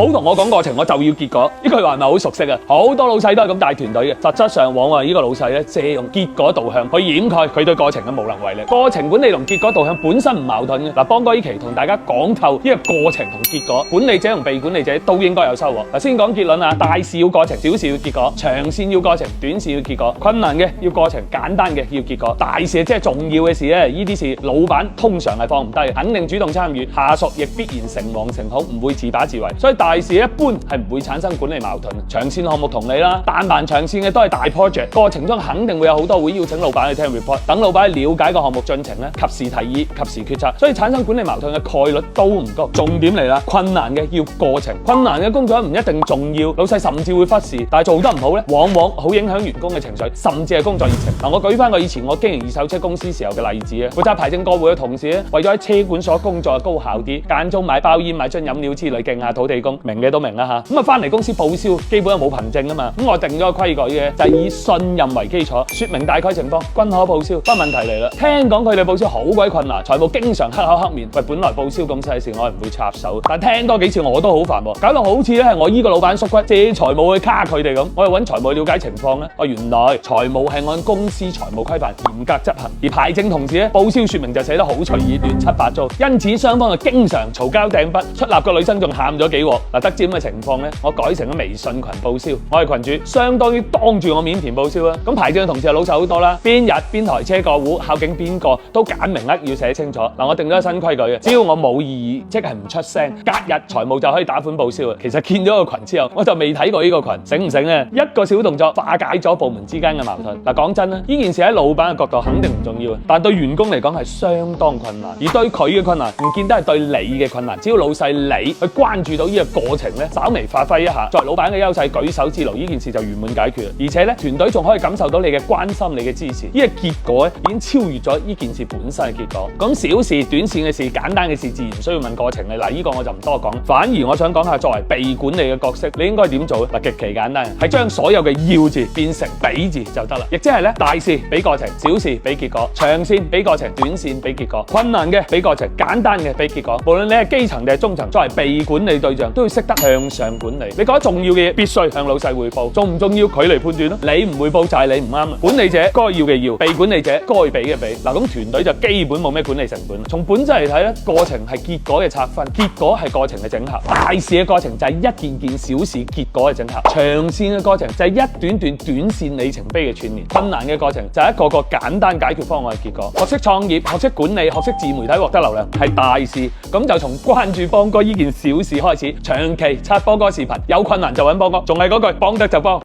冇同我講過程，我就要結果。呢句話係咪好熟悉啊？好多老細都係咁帶團隊嘅，實質上往往呢個老細咧借用結果導向去掩蓋佢對過程嘅無能為力。過程管理同結果導向本身唔矛盾嘅。嗱，邦哥呢期同大家講透呢個過程同結果，管理者同被管理者都應該有收穫。嗱，先講結論啊，大事要過程，小事要結果；長線要過程，短線要結果。困難嘅要過程，簡單嘅要結果。大事即係重要嘅事咧，呢啲事老闆通常係放唔低，肯定主動參與，下屬亦必然誠惶誠恐，唔會自把自為。所以大事一般係唔會產生管理矛盾。長線項目同理啦，但凡長線嘅都係大 project， 過程中肯定會有好多會邀請老闆去聽 report， 等老闆去了解個項目進程咧，及時提議，及時決策，所以產生管理矛盾嘅概率都唔高。重點嚟啦，困難嘅要過程，困難嘅工作唔一定重要，老細甚至會忽視，但係做得唔好咧，往往好影響員工嘅情緒，甚至係工作熱情。嗱，我舉翻個以前我經營二手車公司時候嘅例子啊，負責牌證過戶嘅同事咧，為咗喺車管所工作高效啲，間中買包煙、買樽飲料之類，勁下土地公，明嘅都明啦吓。咁啊，翻嚟公司報銷，基本係冇憑證啊嘛。咁我定咗個規矩嘅，就係以信任為基礎，說明大概情況，均可報銷。不過問題嚟啦，聽講佢哋報銷好鬼困難，財務經常黑口黑面。喂，本來報銷咁細事，我係唔會插手，但聽多幾次我都好煩喎，搞到好似咧係我依個老闆縮骨借財務去卡佢哋咁。我又揾財務了解情況咧，原來財務係按公司財務規範嚴格執行，而牌證同時咧報銷說明就寫得好隨意，亂七八糟，因此雙方就經常嘈交掟筆，出納個女生仲喊咗幾鑊。嗱，得知咁嘅情況咧，我改成咗微信群報銷，我係群主，相當於當住我面填報銷啦。咁牌證嘅同事就老實好多啦，邊日邊台車過戶，考警邊個都揀明啦，要寫清楚。嗱，我定咗個新規矩嘅，只要我冇異議，即係唔出聲，隔日財務就可以打款報銷啊。其實見咗個群之後，我就未睇過呢個群，醒唔醒咧？一個小動作化解咗部門之間嘅矛盾。嗱，講真啦，呢件事喺老闆嘅角度肯定唔重要，但對員工嚟講係相當困難，而對佢嘅困難唔見得係對你嘅困難。只要老細你去關注到呢個過程咧，稍微發揮一下，作為老闆嘅優勢，舉手之勞，呢件事就圓滿解決。而且咧，團隊仲可以感受到你嘅關心、你嘅支持。呢個結果咧，已經超越咗呢件事本身嘅結果。咁小事、短線嘅事、簡單嘅事，自然需要問過程嘅。嗱，呢個我就唔多講，反而我想講下作為被管理嘅角色，你應該點做咧？嗱，極其簡單，係將所有嘅要字變成比字就得啦。亦即係咧，大事俾過程，小事俾結果，長線俾過程，短線俾結果，困難嘅俾過程，簡單嘅俾結果。無論你係基層定係中層，作為被管理對象，都要識得向上管理。你覺得重要嘅嘢，必須向老細匯報，重唔重要佢嚟判斷咯。你唔匯報就係你唔啱。管理者該要嘅要，被管理者該俾嘅俾。嗱，咁團隊就基本冇咩管理成本。從本質嚟睇咧，過程係結果嘅拆分，結果係過程嘅整合。大事嘅過程就係一件件小事結果嘅整合，長線嘅過程就係一段段短線里程碑嘅串聯，困難嘅過程就係一個個簡單解決方案嘅結果。學識創業，學識管理，學識自媒體獲得流量係大事，咁就從關注邦哥呢件小事開始，長期刷邦哥視頻，有困難就揾邦哥，仲係嗰句，幫得就幫。